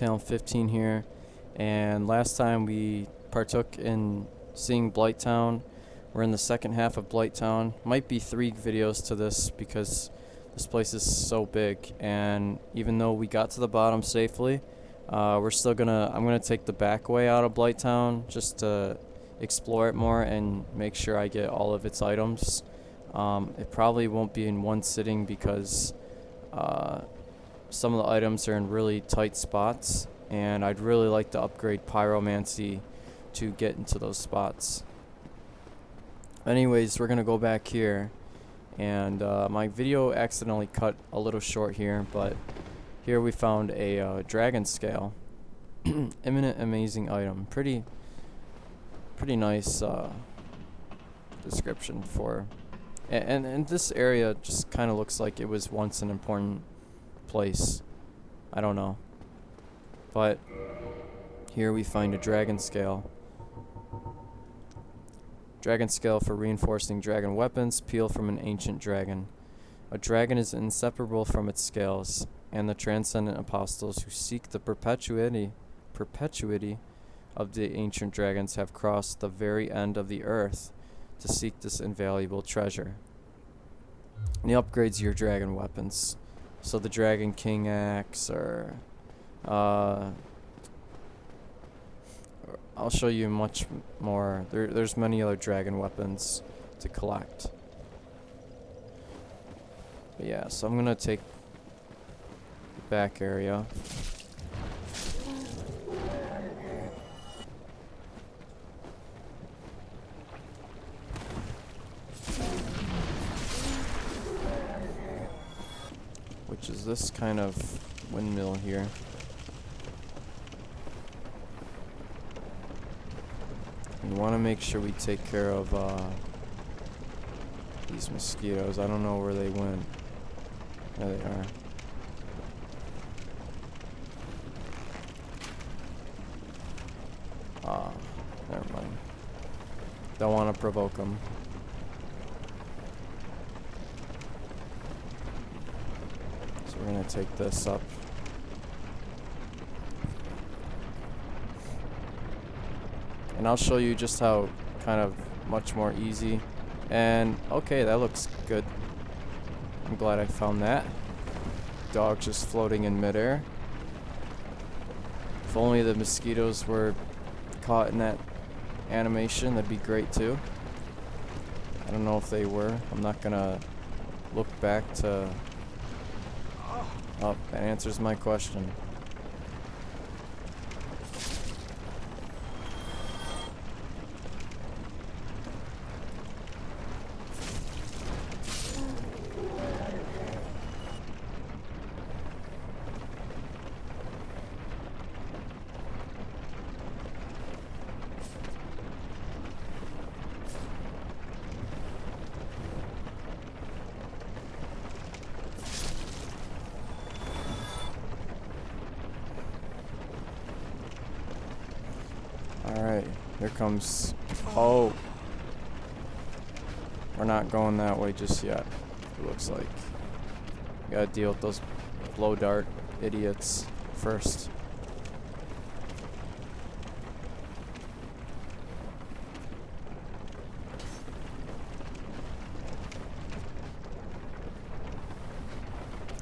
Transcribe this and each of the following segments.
Blighttown 15 here, and last time we partook in seeing Blighttown. We're in the second half of Blighttown. Might be 3 videos to this because this place is so big, and even though we got to the bottom safely, I'm gonna take the back way out of Blighttown just to explore it more and make sure I get all of its items. It probably won't be in one sitting because some of the items are in really tight spots, and I'd really like to upgrade pyromancy to get into those spots. Anyways, we're gonna go back here, and my video accidentally cut a little short here, but here we found a dragon scale. Imminent amazing item. Pretty nice description for, and this area just kind of looks like it was once an important place. I don't know, but here we find a dragon scale. Dragon scale for reinforcing dragon weapons. Peel from an ancient dragon. A dragon is inseparable from its scales, and the transcendent apostles who seek the perpetuity of the ancient dragons have crossed the very end of the earth to seek this invaluable treasure. And he upgrades your dragon weapons. So the Dragon King axe, or I'll show you much more. There's many other dragon weapons to collect. But yeah, so I'm gonna take the back area. Which is this kind of windmill here. We want to make sure we take care of these mosquitoes. I don't know where they went. There they are. Never mind. Don't want to provoke them. So we're going to take this up. And I'll show you just how kind of much more easy. And okay, that looks good. I'm glad I found that. Dog just floating in midair. If only the mosquitoes were caught in that animation, that'd be great too. I don't know if they were. I'm not gonna look back to... Oh, that answers my question. Alright, here comes... Oh! We're not going that way just yet, it looks like. We gotta deal with those blow dart idiots first.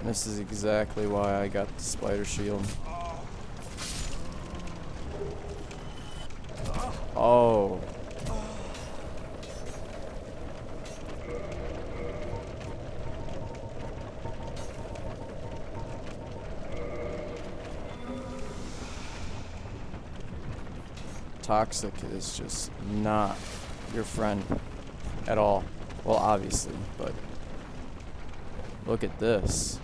This is exactly why I got the spider shield. Oh. Toxic is just not your friend at all. Well, obviously, but look at this.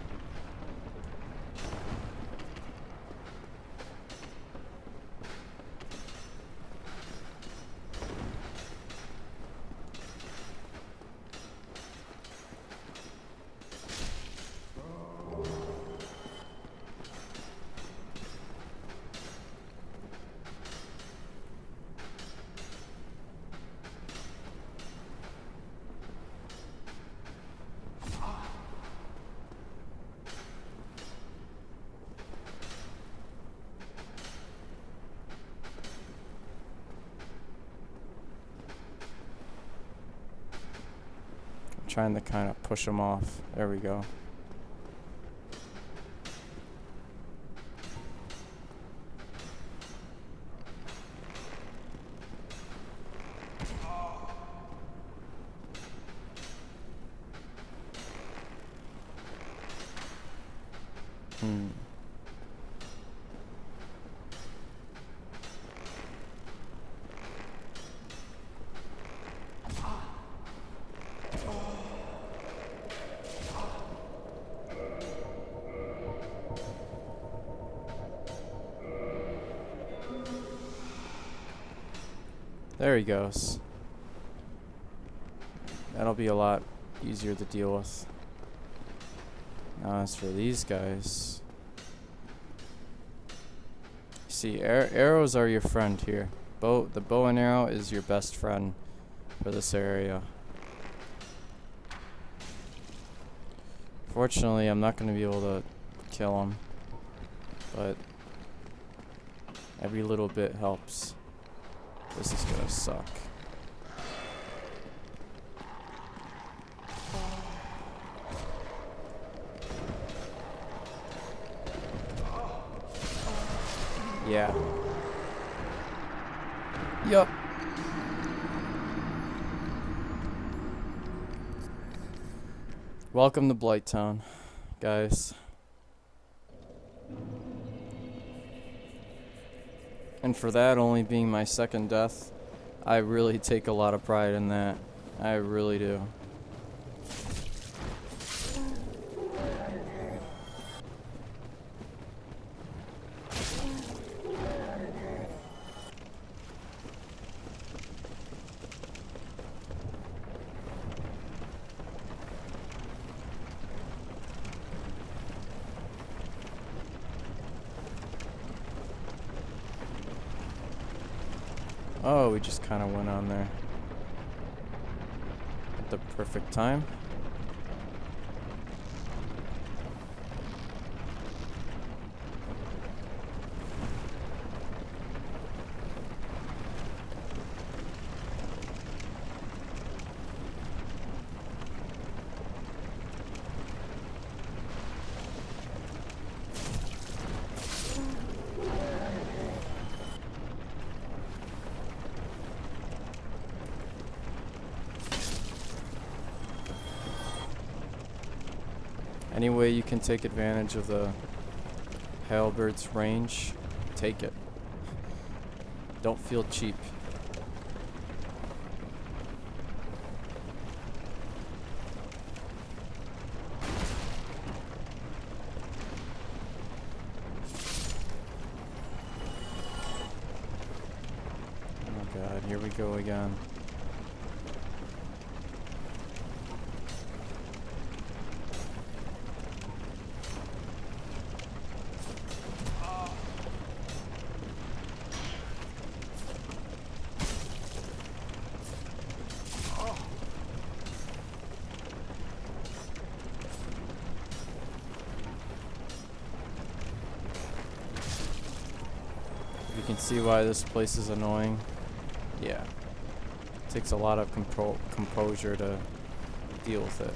trying to kind of push them off. There we go. There he goes. That'll be a lot easier to deal with. Now as for these guys, see, arrows are your friend here. The bow and arrow is your best friend for this area. Fortunately, I'm not going to be able to kill him, but every little bit helps. This is gonna suck. Yeah. Yup. Welcome to Blighttown, guys. And for that only being my second death, I really take a lot of pride in that. I really do. Oh, we just kind of went on there at the perfect time. Any way you can take advantage of the Halbert's range, take it. Don't feel cheap. Oh god, here we go again. You can see why this place is annoying. Yeah. It takes a lot of composure to deal with it.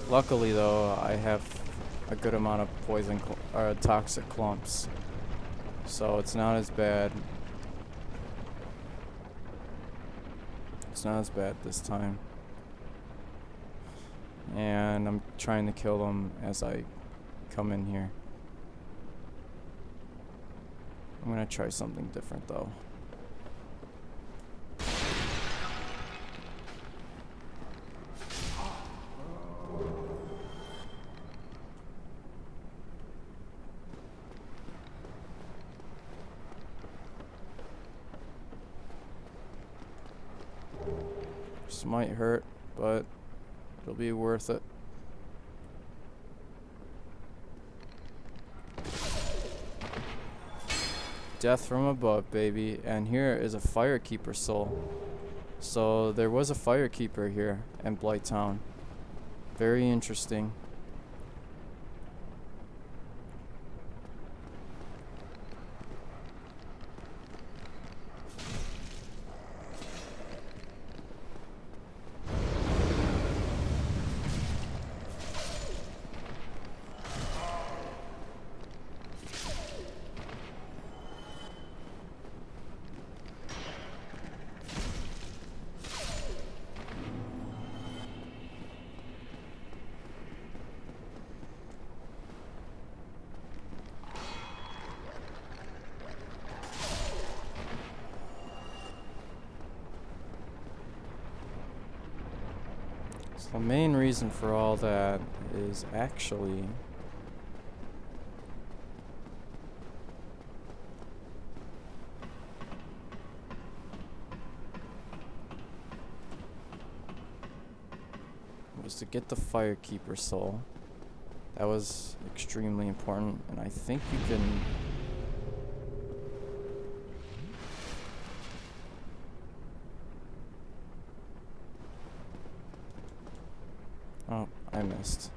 Luckily though, I have a good amount of poison or toxic clumps, so it's not as bad. It's not as bad this time. And I'm trying to kill them as I come in here. I'm gonna try something different though. This might hurt, but it'll be worth it. Death from above, baby. And here is a firekeeper soul. So there was a firekeeper here in Blighttown. Very interesting. So the main reason for all that is actually was to get the firekeeper soul. That was extremely important, and I think you can oh, I missed.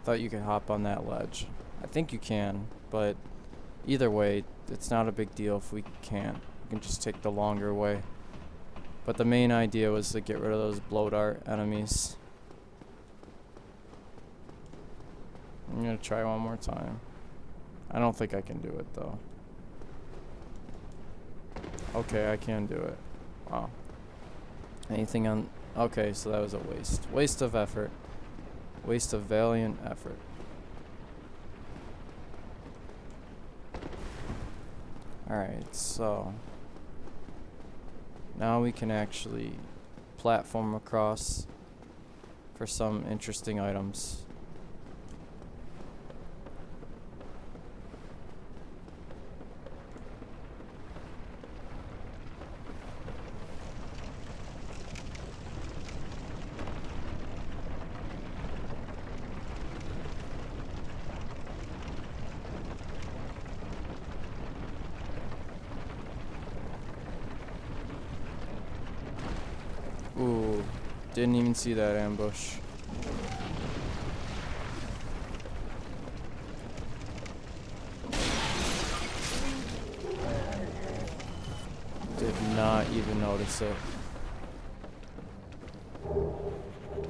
Thought you could hop on that ledge. I think you can, but either way, it's not a big deal if we can't. We can just take the longer way. But the main idea was to get rid of those blow dart enemies. I'm gonna try one more time. I don't think I can do it though. Okay, I can do it. Wow. Anything on... Okay, so that was a waste. Waste of effort. Waste of valiant effort. Alright, so... now we can actually platform across for some interesting items. Ooh, didn't even see that ambush. Did not even notice it.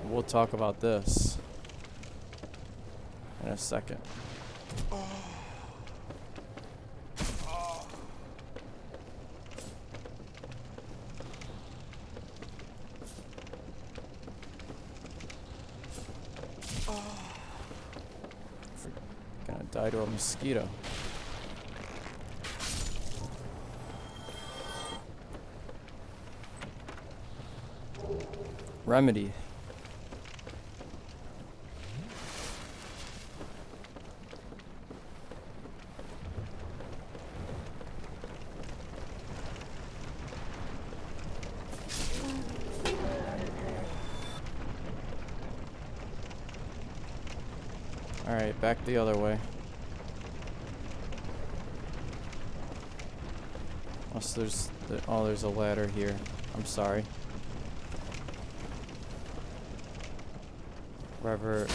We'll talk about this in a second. Gonna die to a mosquito. Remedy. Alright, back the other way. Unless there's... oh, there's a ladder here. I'm sorry. Wherever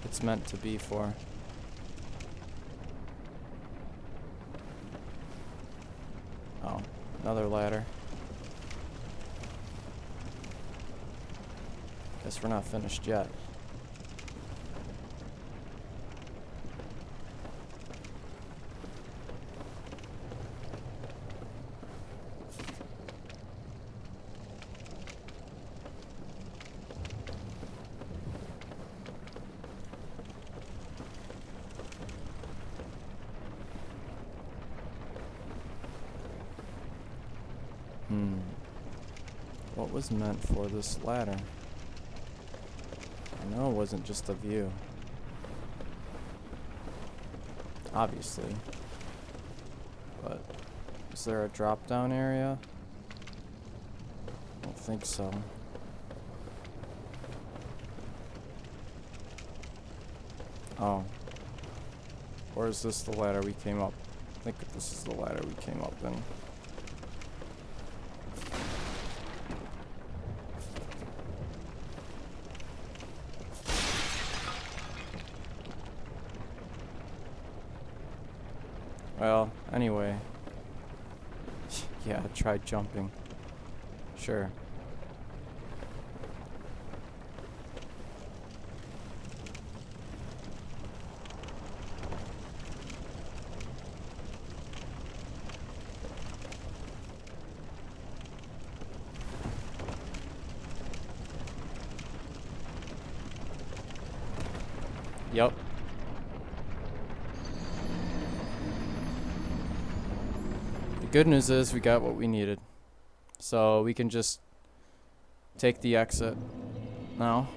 it's meant to be for. Oh, another ladder. Guess we're not finished yet. What was meant for this ladder? I know it wasn't just a view. Obviously. But is there a drop down area? I don't think so. Oh. Or is this the ladder we came up think this is the ladder we came up in. Well, anyway. Yeah, try jumping. Sure. Yep. The good news is we got what we needed. So we can just take the exit now.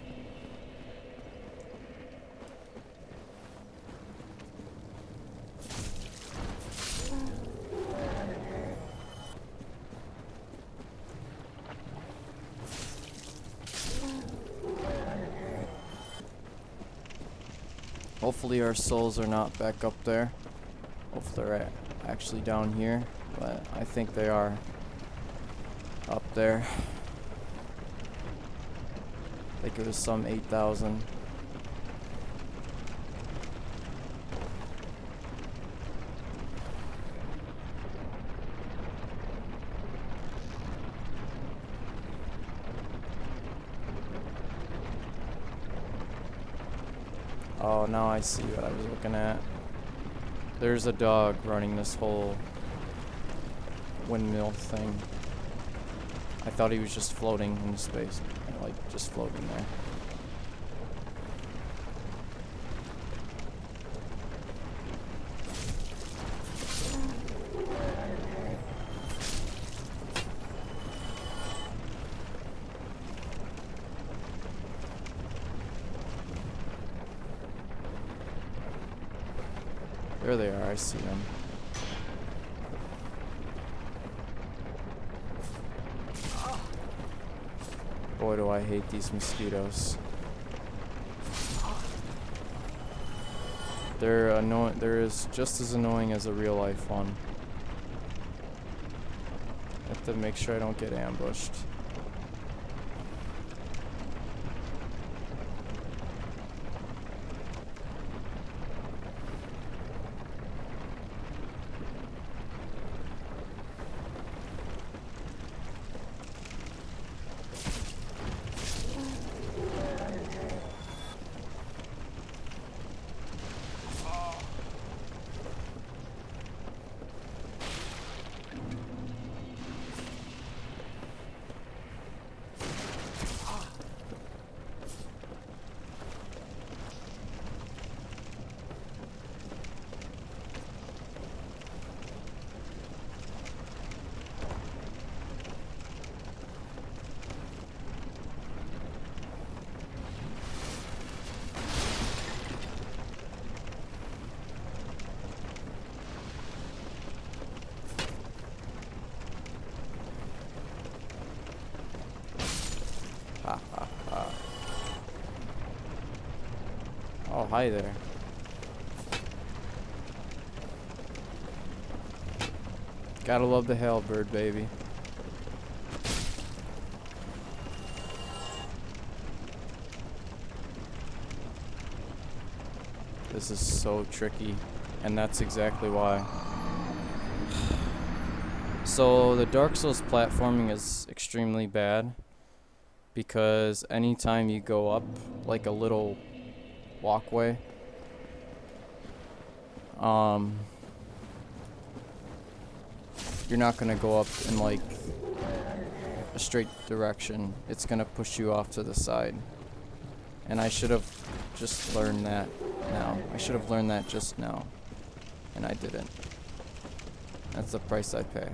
Hopefully our souls are not back up there. Hopefully they're actually down here, but I think they are up there. I think it was some 8,000. Oh, now I see what I was looking at. There's a dog running this whole windmill thing. I thought he was just floating in space, like just floating there. There they are, I see them. Boy, do I hate these mosquitoes. They're annoying. They're just as annoying as a real life one. I have to make sure I don't get ambushed. Oh, hi there. Gotta love the halberd, baby. This is so tricky, and that's exactly why. So the Dark Souls platforming is extremely bad because anytime you go up like a little walkway, you're not gonna go up in like a straight direction. It's gonna push you off to the side. And I should have just learned that now. I should have learned that just now. And I didn't. That's the price I pay.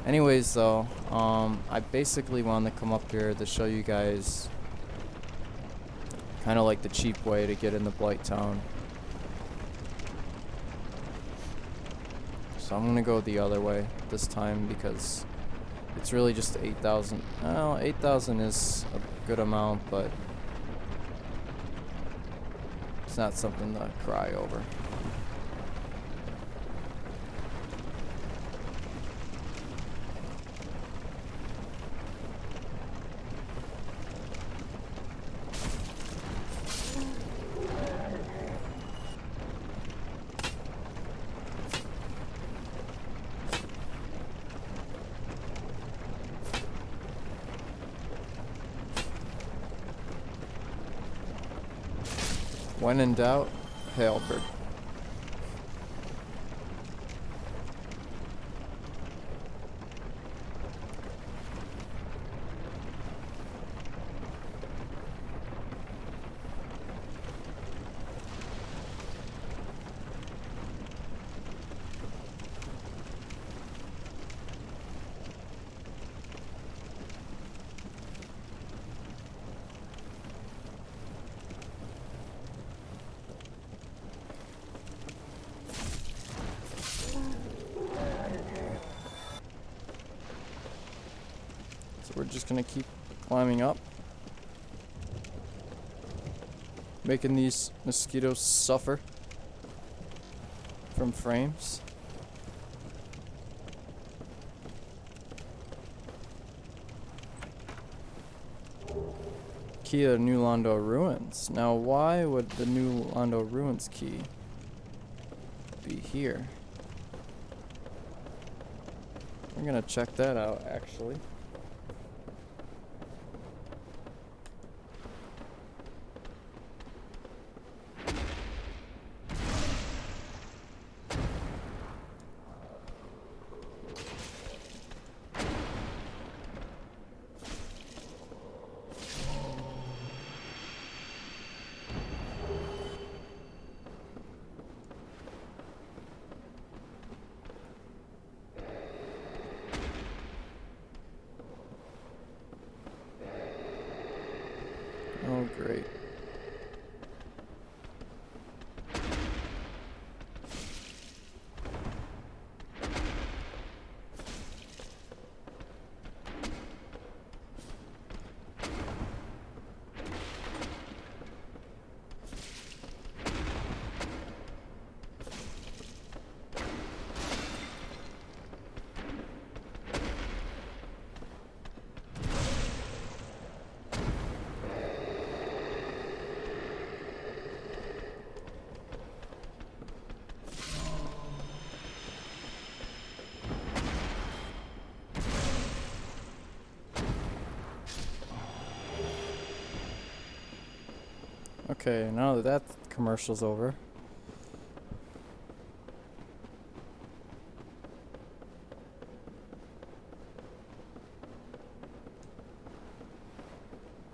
Anyways though, I basically wanted to come up here to show you guys kind of like the cheap way to get into Blighttown. So I'm gonna go the other way this time because it's really just 8,000. Well, 8,000 is a good amount, but it's not something to cry over. When in doubt, hail bird. So we're just gonna keep climbing up, making these mosquitoes suffer from frames. Key to New Londo ruins. Now, why would the New Londo ruins key be here? We're gonna check that out, actually. Oh, great. Okay, now that commercial's over.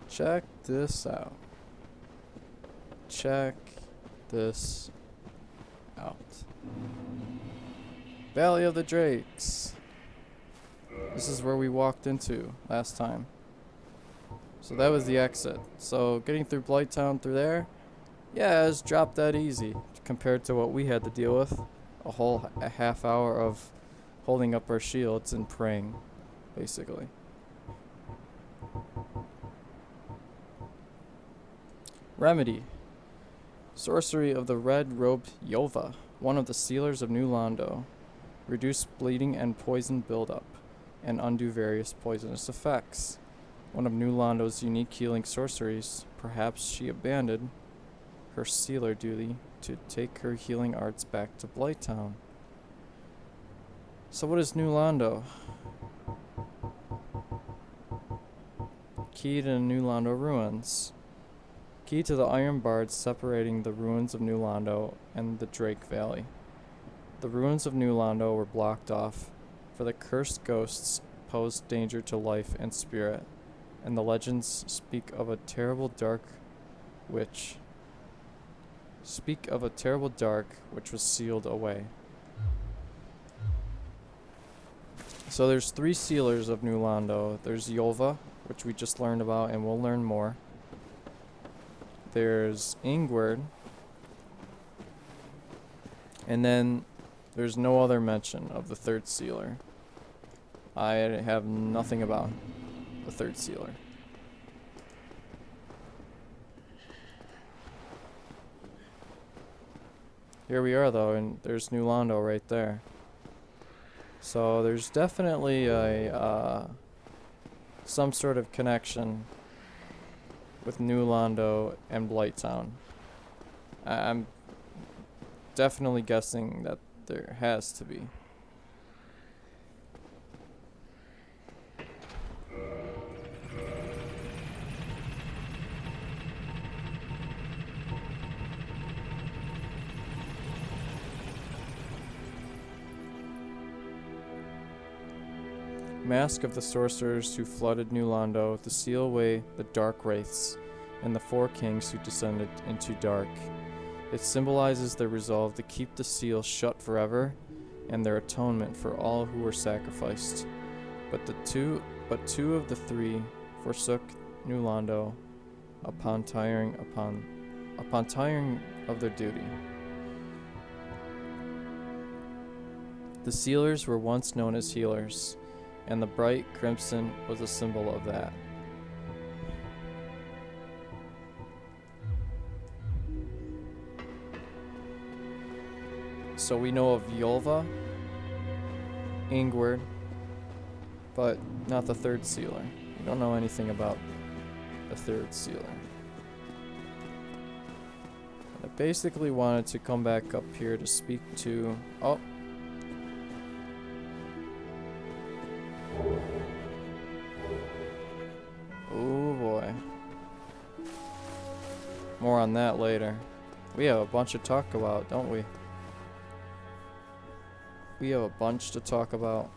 Check this out. Check this out. Valley of the Drakes. This is where we walked into last time. So that was the exit. So getting through Blighttown through there, yeah, it's drop dead easy compared to what we had to deal with. A half hour of holding up our shields and praying, basically. Remedy. Sorcery of the red-robed Yova, one of the sealers of New Londo. Reduce bleeding and poison buildup, and undo various poisonous effects. One of New Londo's unique healing sorceries. Perhaps she abandoned her sealer duty to take her healing arts back to Blighttown. So what is New Londo? Key to New Londo ruins. Key to the iron bars separating the ruins of New Londo and the Drake Valley. The ruins of New Londo were blocked off, for the cursed ghosts posed danger to life and spirit, and the legends speak of a terrible dark which was sealed away. So there's 3 sealers of New Londo. There's Yova, which we just learned about, and we'll learn more. There's Ingward, and then there's no other mention of the 3rd sealer. I have nothing about the 3rd sealer. Here we are though, and there's New Londo right there. So there's definitely a some sort of connection with New Londo and Blighttown. I'm definitely guessing that there has to be. mask of the sorcerers who flooded New Londo, to seal away the dark wraiths, and the four kings who descended into dark. It symbolizes their resolve to keep the seal shut forever, and their atonement for all who were sacrificed. But two of the three forsook New Londo upon tiring of their duty. The sealers were once known as healers, and the bright crimson was a symbol of that. So we know of Yolva, Ingward, but not the third sealer. We don't know anything about the third sealer. I basically wanted to come back up here to speak to... Oh! Oh boy. More on that later. We have a bunch to talk about, don't we? We have a bunch to talk about.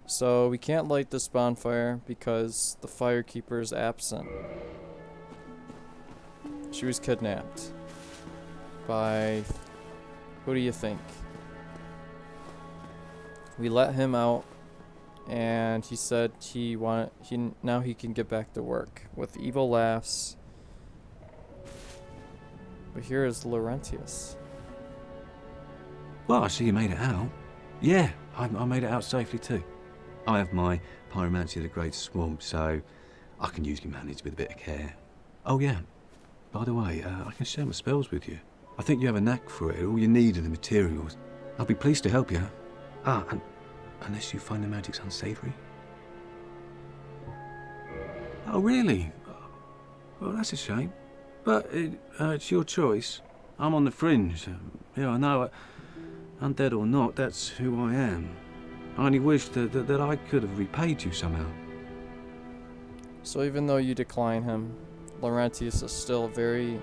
So we can't light this bonfire because the firekeeper is absent. She was kidnapped by... who do you think? We let him out, and he said now he can get back to work with evil laughs. But here is Laurentius. Well, I see you made it out. Yeah, I made it out safely too. I have my pyromancy of the Great Swamp, so I can usually manage with a bit of care. Oh yeah, by the way, I can share my spells with you. I think you have a knack for it. All you need are the materials. I'll be pleased to help you. And unless you find the magic's unsavory. Oh really? Well, that's a shame. But it's your choice. I'm on the fringe. Yeah, I know. Undead or not, that's who I am. I only wish that I could have repaid you somehow. So even though you decline him, Laurentius is still very,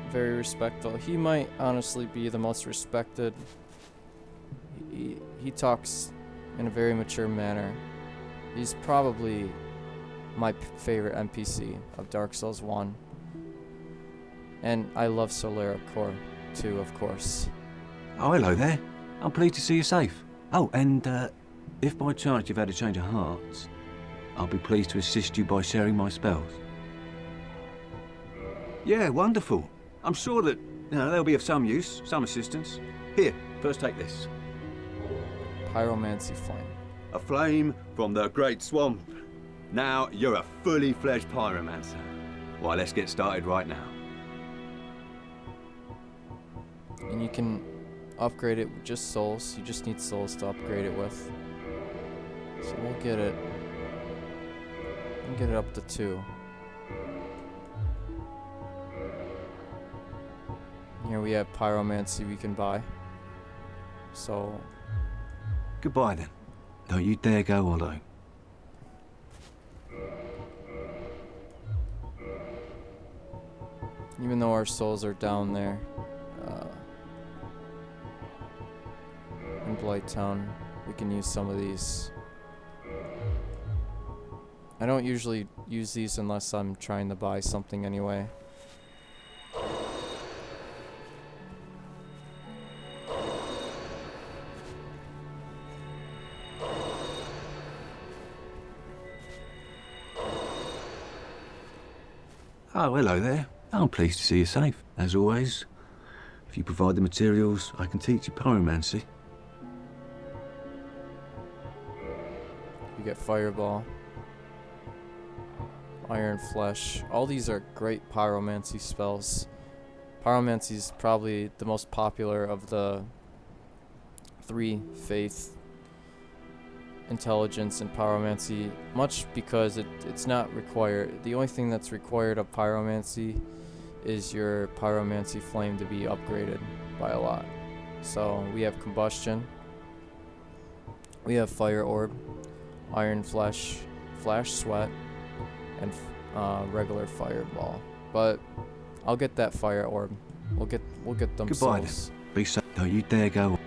very respectful. He might honestly be the most respected. He talks in a very mature manner. He's probably my favorite NPC of Dark Souls 1. And I love Solera Core too, of course. Oh, hello there. I'm pleased to see you safe. Oh, and if by chance you've had a change of heart, I'll be pleased to assist you by sharing my spells. Yeah, wonderful. I'm sure that they'll be of some use, some assistance. Here, first take this. Pyromancy Flame. A flame from the Great Swamp. Now you're a fully fledged pyromancer. Well, let's get started right now. And you can upgrade it with just souls. You just need souls to upgrade it with. So we'll get it. We'll get it up to 2. Here we have pyromancy we can buy. So goodbye then. Don't you dare go alone. Even though our souls are down there in Blighttown, we can use some of these. I don't usually use these unless I'm trying to buy something anyway. Oh, hello there. I'm pleased to see you safe, as always. If you provide the materials, I can teach you pyromancy. You get Fireball, Iron Flesh. All these are great pyromancy spells. Pyromancy is probably the most popular of the 3 faith, intelligence, and pyromancy, much because it's not required. The only thing that's required of pyromancy is your pyromancy flame to be upgraded by a lot. So we have combustion, we have fire orb, iron flesh, flash sweat, and regular fireball. But I'll get that fire orb. We'll get them goodbye souls. then. Be safe. Don't you dare go.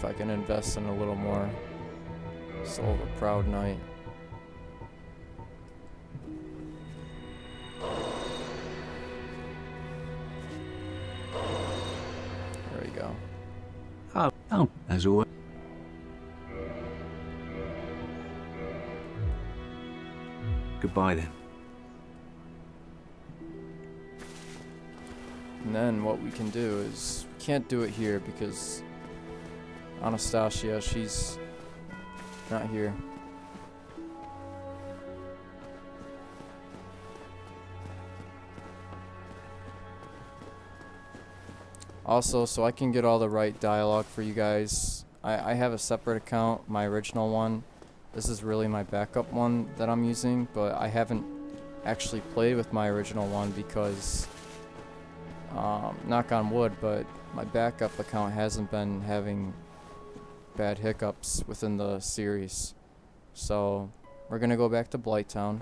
if I can invest in a little more. Soul of a Proud Knight. There we go. Oh, as always. Goodbye then. And then what we can do is, we can't do it here because Anastasia, she's not here. Also, so I can get all the right dialogue for you guys, I have a separate account, my original one. This is really my backup one that I'm using, but I haven't actually played with my original one because, knock on wood, but my backup account hasn't been having bad hiccups within the series. So, we're gonna go back to Blighttown.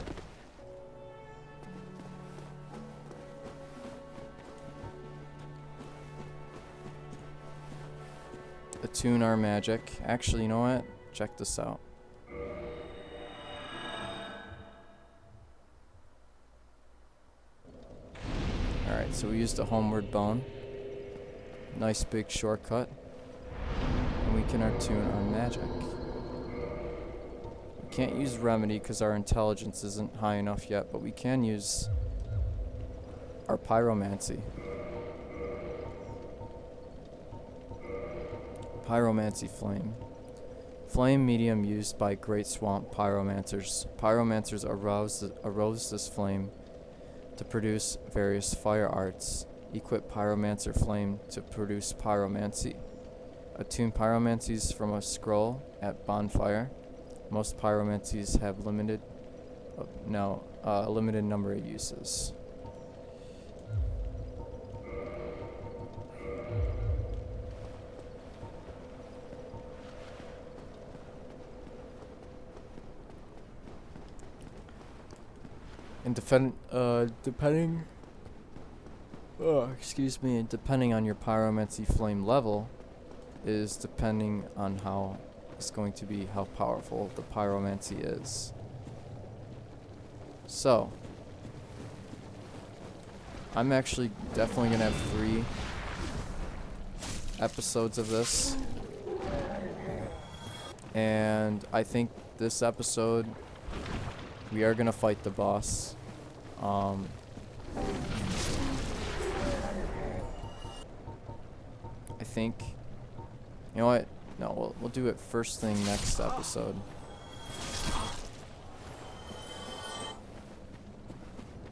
Attune our magic. Actually, you know what? Check this out. Alright, so we used a homeward bone. Nice big shortcut. And we can attune our magic. We can't use remedy because our intelligence isn't high enough yet, but we can use our pyromancy. Pyromancy flame. Flame medium used by Great Swamp pyromancers. Pyromancers arouse this flame to produce various fire arts. Equip pyromancer flame to produce pyromancy. Attune pyromancies from a scroll at bonfire. Most pyromancies have a limited number of uses. And depending on your pyromancy flame level is depending on how powerful the pyromancy is. So, I'm actually definitely gonna have 3 episodes of this. And I think this episode we are gonna fight the boss. I think, you know what? No, we'll do it first thing next episode.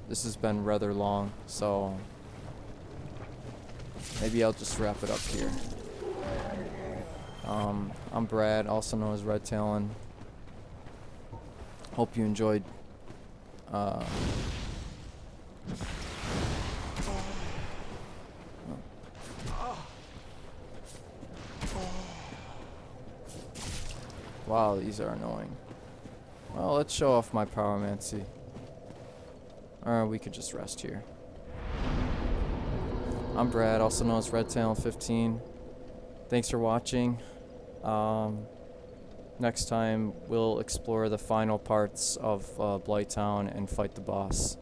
This has been rather long, so maybe I'll just wrap it up here. I'm Brad, also known as Red Talon. Hope you enjoyed. Wow, these are annoying. Well, let's show off my pyromancy. Or we could just rest here. I'm Brad, also known as Red Talon 15. Thanks for watching. Next time, we'll explore the final parts of Blighttown and fight the boss.